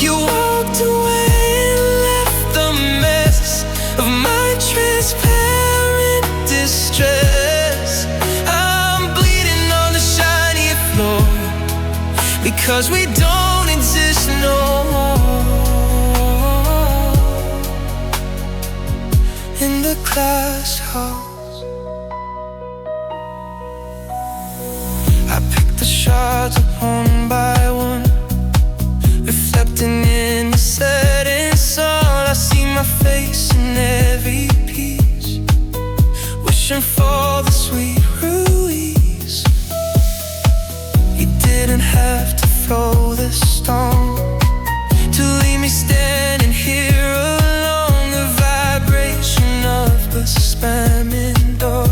You walked away and left the mess of my transparent distress. I'm bleeding on the shiny floor because we don't exist no more. In the glass house, I pick the shards up one by one, reflecting in the setting sun. I see my face in every piece, wishing for the sweet release. You didn't have to throw the stone to leave me standing here alone. The vibration of the slamming door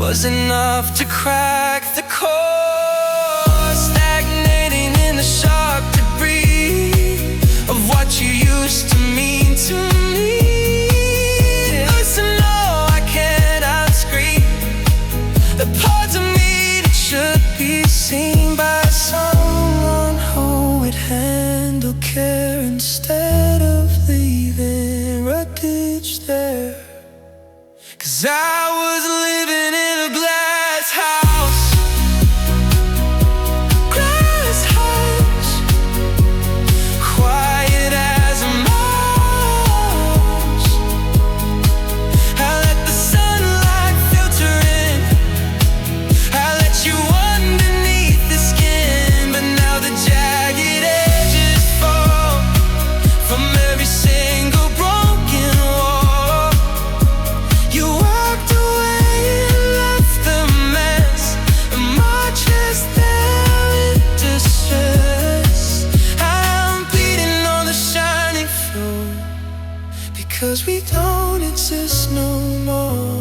was enough to crack the core. Stagnating in the sharp debris of what you used to mean to me. Listen, no, I can't outscream the parts of me that should be seen by someone who would handle care instead of leaving wreckage there. 'Cause I was living in a glass house. Glass house, quiet as a mouse. I let the sunlight filter in, I let you underneath the skin. But now the jagged edges fall from every single broken wall. You walked away and left the mess of my chest there in distress. I'm bleeding on the shining floor because we don't exist no more.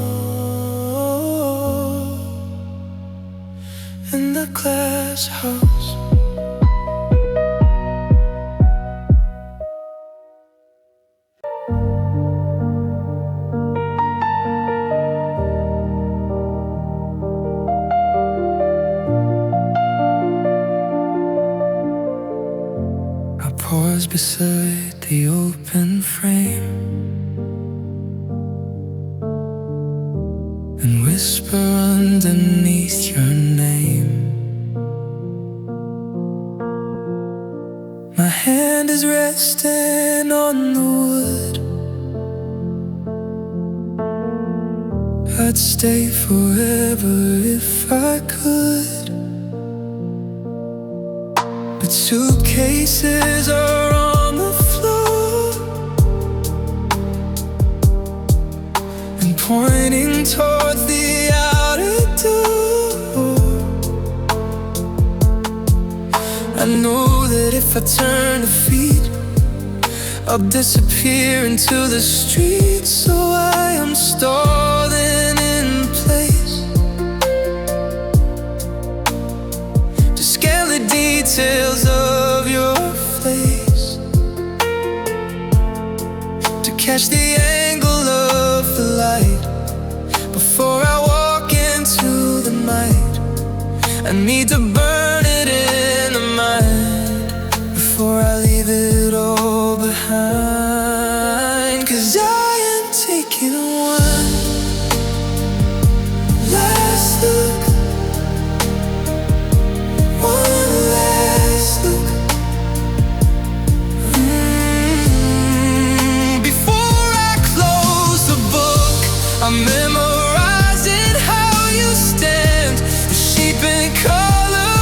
In the glass house. I pause beside the open frame and whisper underneath your name. My hand is resting on the wood. I'd stay forever if I could, but suitcases are on the floor and pointing towards the outer door. I know that if I turn to feet, I'll disappear into the streets. So I am stalling in place to scan the details of your face, to catch the angle of the light before I walk into the night. I need to burn it in the mind before I leave it all behind. 'Cause I am taking one last look, one last look, before I close the book. I'm memorizing how you stand, the shape and color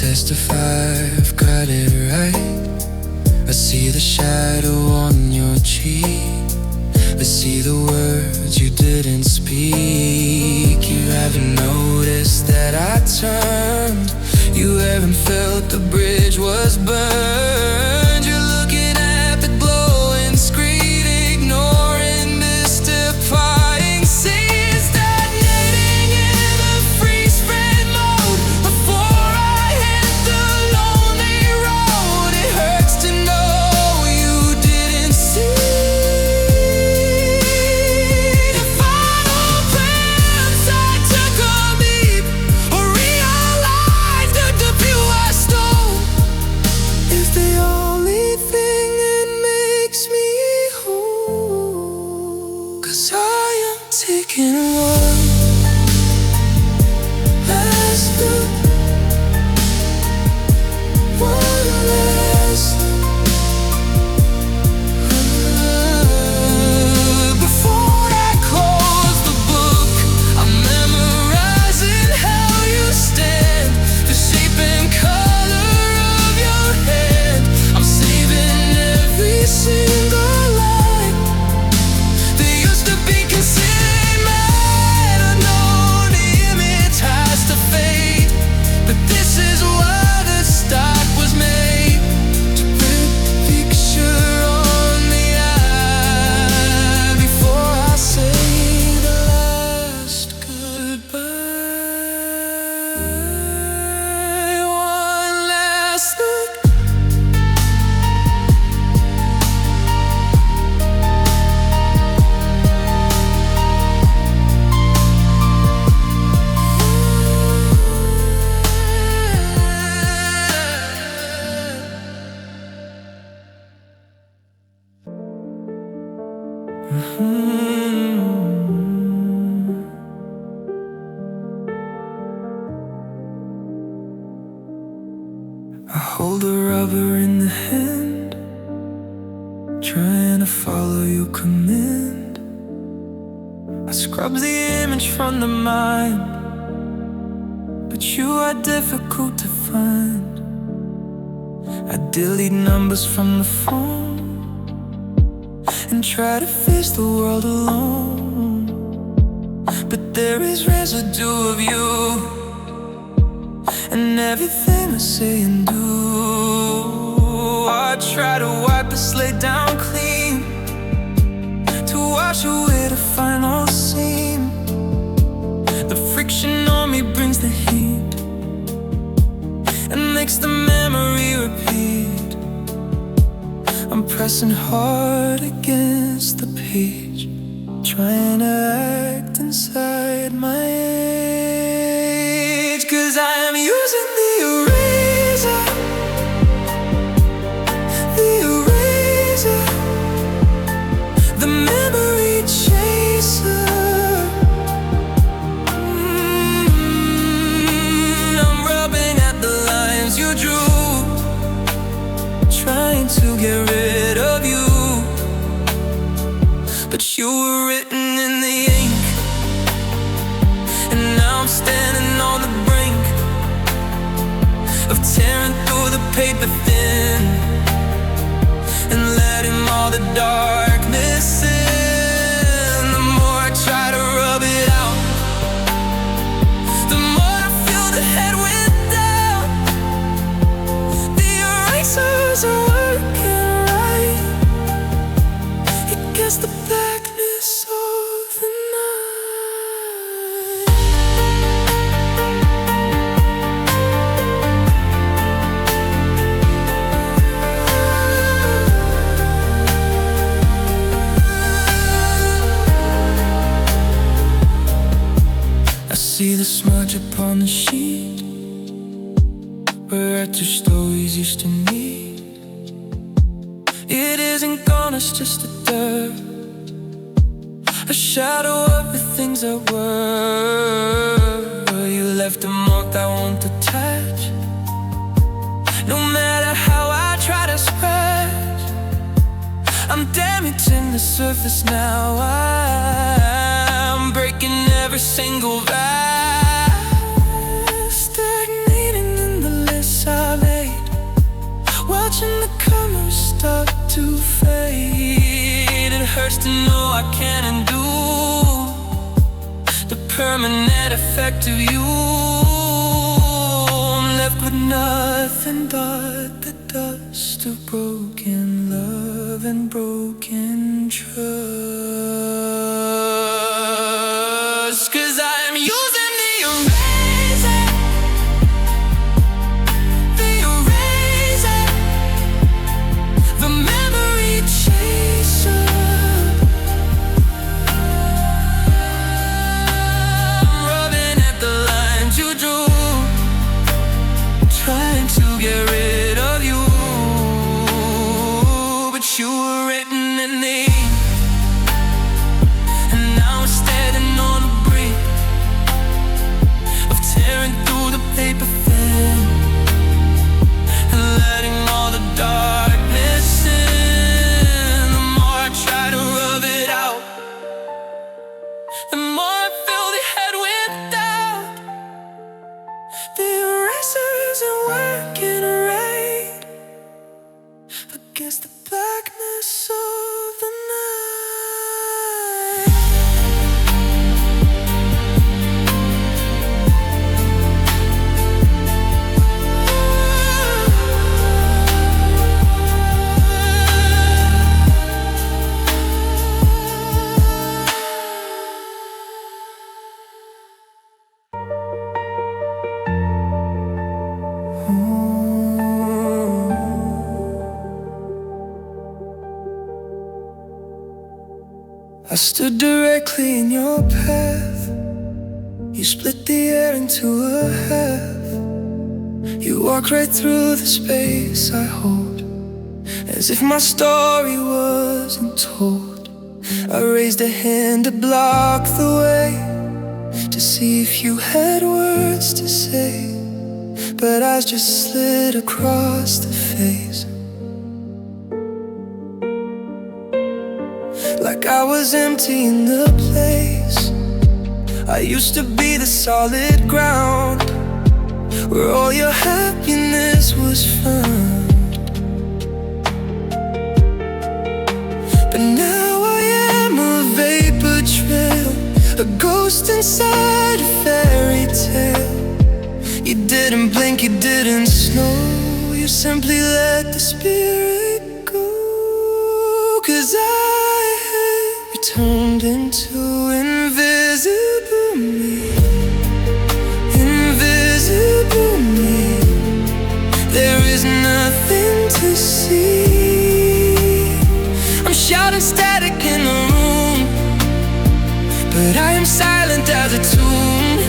testify I've got it right. I see the shadow on your cheek. I see the words you didn't speak. You haven't noticed that I turned. You haven't felt the bridge was burned. You're looking at the glowing screen, ignoring this defying sea, stagnating in the freeze-frame mode. Before I hit the lonely road, it hurts to know you didn't see the final plans. I took a leap, or realized that the view I stole is the only thing that makes me whole. 'Cause I am taking one last look, one last look. Before I close the book, I'm memorizing how you stand, the shape and color of your hand. I'm saving every single line that used to be considered mine. I know the image has to fade, but this is why the start was made, to print the picture on the eye before I say the last goodbye. One last look. I hold the rubber in the hand, trying to follow your command. I scrub the image from the mind, but you are difficult to find. I delete numbers from the phone and try to face the world alone, but there is residue of you and everything I say and do. I try to wipe the slate down clean, to wash away the final seam. The friction on me brings the heat and makes the memory repeat. I'm pressing hard against the page, trying to act inside my age. 'Cause I am using the eraser, the eraser, the memory chaser. I'm rubbing at the lines you drew, trying to get rid of you, but you were written in the ink, and now I'm standing on the brink of tearing through the paper thin and letting all the darkness in. The more I try to rub it out, the more I feel the headwind down. The erasers are working right against the blackness of the night. I see the smudge upon the sheet where our two stories used to meet. It isn't gone, it's just a dirt, a shadow of the things that were. You left a mark that won't detach, no matter how I try to scratch. I'm damaging the surface now, I'm breaking every single vibe, stagnating in the list fade. It hurts to know I can't undo the permanent effect of you. I'm left with nothing but the dust of broken love and broken trust. 'Cause I'm using the eraser, the memory chaser. I'm rubbing at the lines you drew, trying to get rid of you, but you were written in the ink, and now I'm standing on the brink of tearing through the paper thin and letting all the darkness in. The more I try to rub it out, the more I fill the head with doubt. The eraser isn't working right against the blackness of the night. I stood directly in your path. You split the air into a half. You walk right through the space I hold, as if my story wasn't told. I raised a hand to block the way, to see if you had words to say, but eyes just slid across the face, like I was empty in the place. I used to be the solid ground where all your happiness was found. But now I am a vapor trail, a ghost inside a fairy tale. You didn't blink, you didn't snow, you simply let the spirit go. 'Cause I turned into invisible me, invisible me. There is nothing to see. I'm shouting static in the room, but I am silent as a tomb.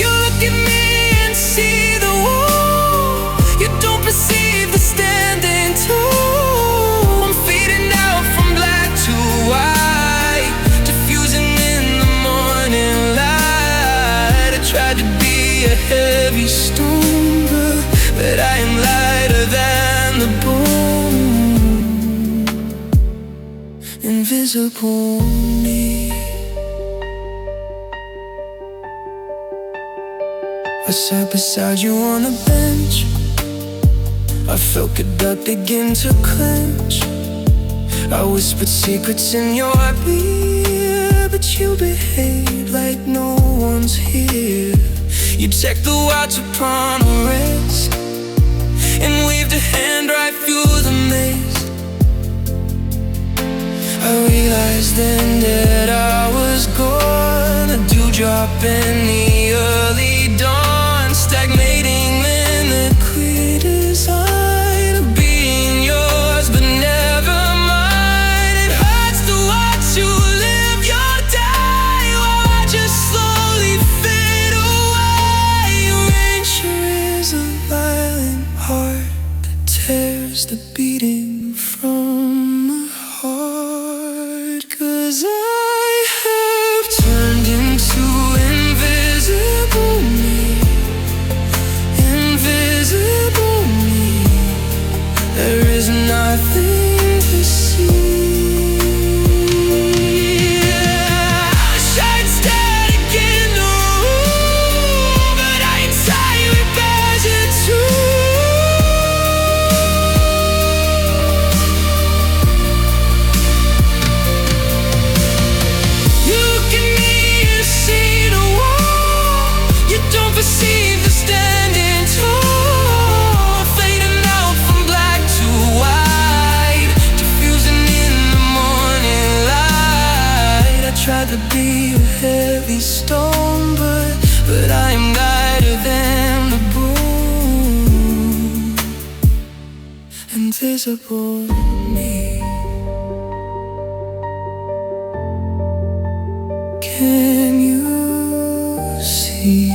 You look at me and see the wall. You don't perceive the standing tall. Tried to be a heavy stone, but I am lighter than the bone. Invisible me. I sat beside you on a bench. I felt good gut begin to clench. I whispered secrets in your ear, but you behaved like no one's here. You checked the watch upon a rest and waved a hand right through the maze. I realized then that I was gone, a dewdrop in the early dawn, stagnating in the clear design of being yours, but never mine. It hurts to watch you live your day while I just slowly fade away. Erasure is a violent heart that tears the beating from my heart. 'Cause I have turned into invisible me, invisible me. There is nothing to see. I shine static in the room, but I inside rebels it too. invisible me. Can you see?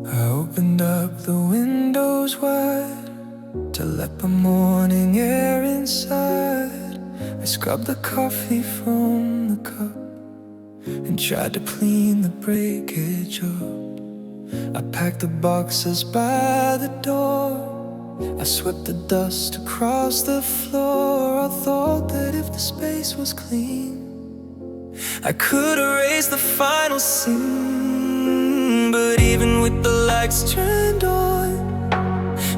I opened up the windows wide to let the morning air inside. I scrubbed the coffee from the cup and tried to clean the breakage up. I packed the boxes by the door. I swept the dust across the floor. I thought that if the space was clean, I could erase the final scene. But even with the lights turned on,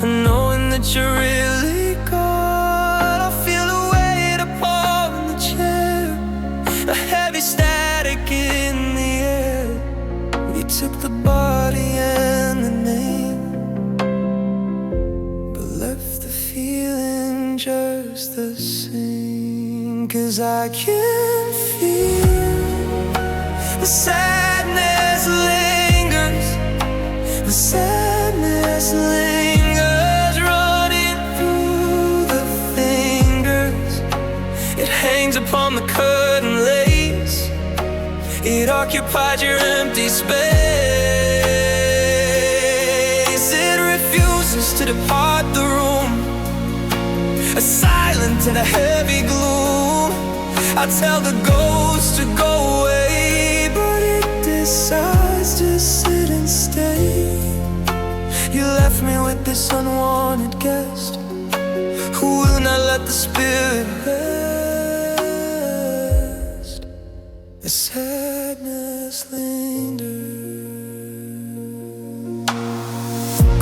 and knowing that you're really gone, I feel a weight upon the chair, a heavy static in the air. You took the body and the name, but left the feeling just the same. 'Cause I can feel the sadness lingers, the sadness lingers, running through the fingers. It hangs upon the curtain lace, it occupied your empty space. It refuses to depart the room, a silent and a heavy gloom. I tell the ghost to go away, but it decides to sit and stay. You left me with this unwanted guest who will not let the spirit rest. The sadness lingers.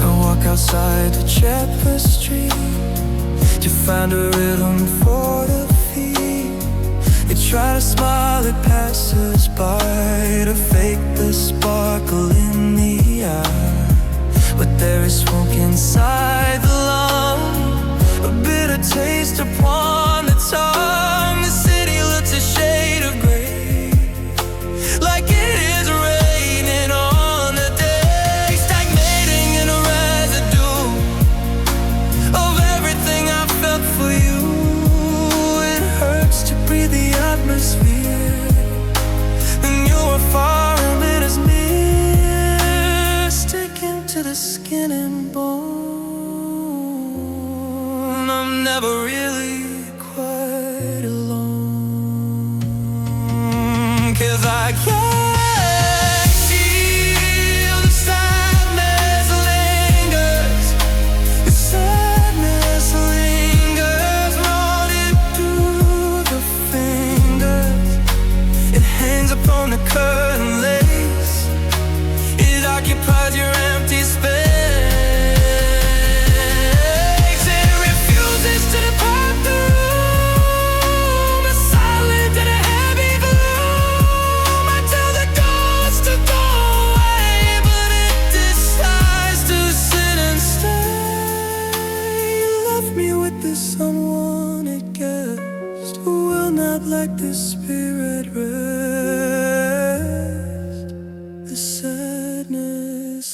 Go walk outside to check the street to find a rhythm for the feet. You try to smile at passers-by, to fake the sparkle in the eye, but there is smoke inside the lung, a bitter taste upon the tongue. The city looks a shade of gray, like it is raining on the day, stagnating in a residue of everything I felt for you. It hurts to breathe the atmosphere, and you are far in as near, sticking to the skin and bone. I'm never really quite alone, 'cause I can't feel the sadness lingers, the sadness lingers, running through the fingers. It hangs upon the curtain lace, it occupies your empty space. It refuses to depart the room, a silent and a heavy gloom. I tell the ghost to go away, but it decides to sit and stay. You left me with this unwanted guest who will not let this spirit rest. The sadness